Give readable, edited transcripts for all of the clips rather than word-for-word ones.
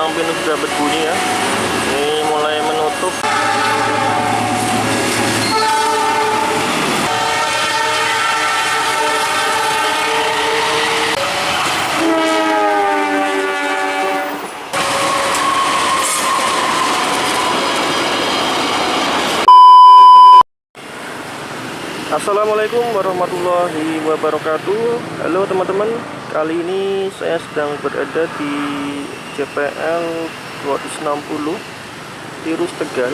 palang pintu sudah berbunyi ya. Ini mulai menutup. Assalamualaikum warahmatullahi wabarakatuh. Halo teman-teman, kali ini saya sedang berada di JPL 260 Tirus Tegal.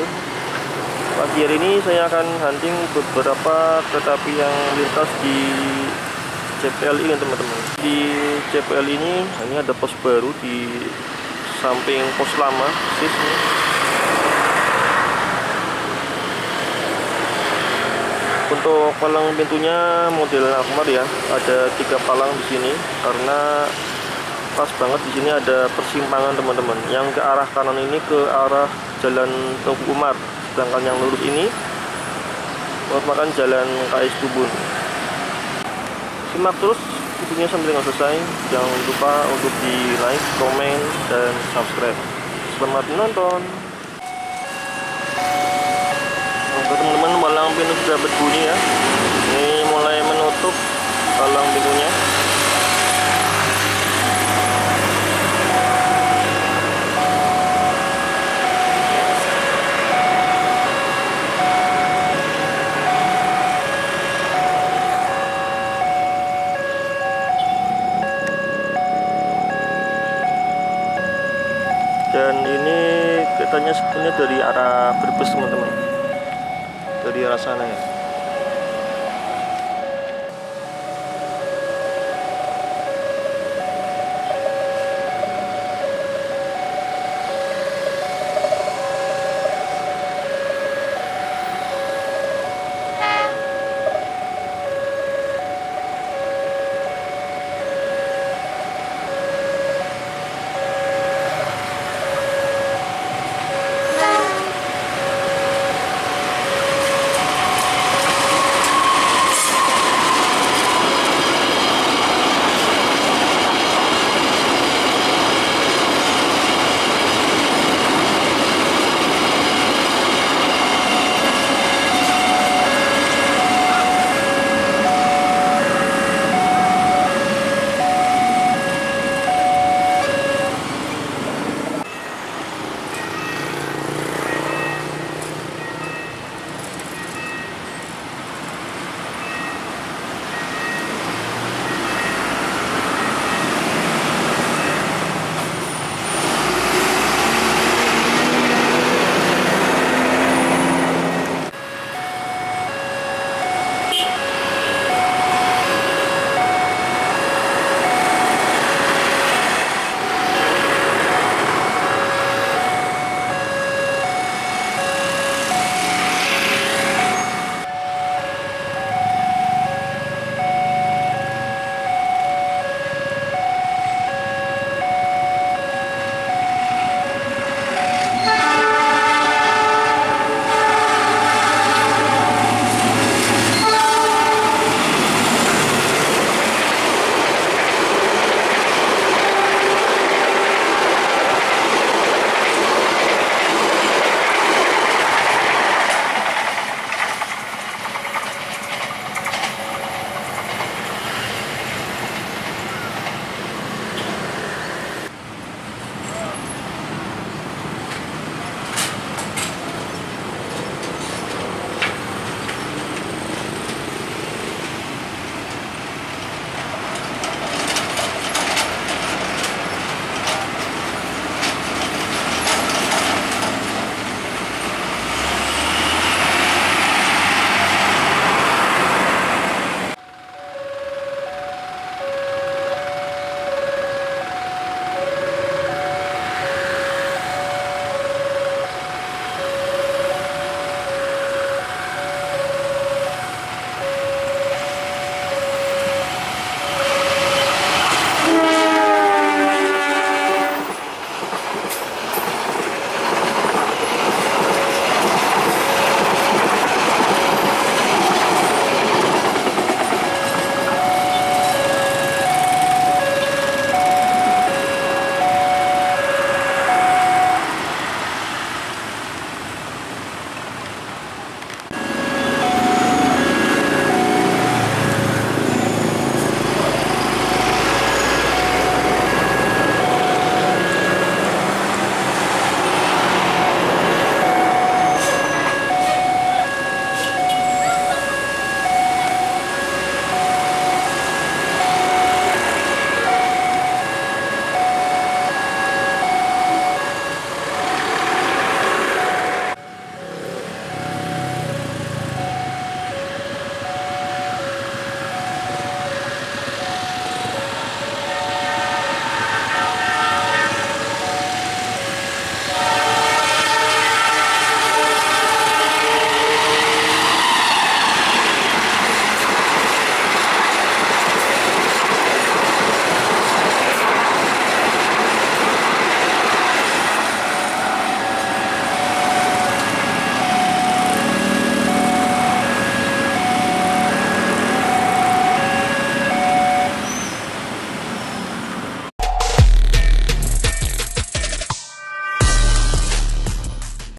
Pagi hari ini saya akan hunting beberapa kereta api yang lintas di JPL ini teman-teman. Di JPL ini ada pos baru di samping pos lama SIS ini. Untuk palang pintunya model Alfamart ya, ada 3 palang di sini karena pas banget di sini ada persimpangan teman-teman. Yang ke arah kanan ini ke arah Jalan Tengku Umar, sedangkan yang lurus ini merupakan Jalan KS Tubun. Simak terus videonya sampai dengan selesai. Jangan lupa untuk di like, komen, dan subscribe. Selamat menonton. Teman-teman, palang pintu sudah berbunyi ya. Ini mulai menutup palang pintunya. Dan ini keretanya sebenarnya dari arah Brebes teman-teman, dari arah sana ya.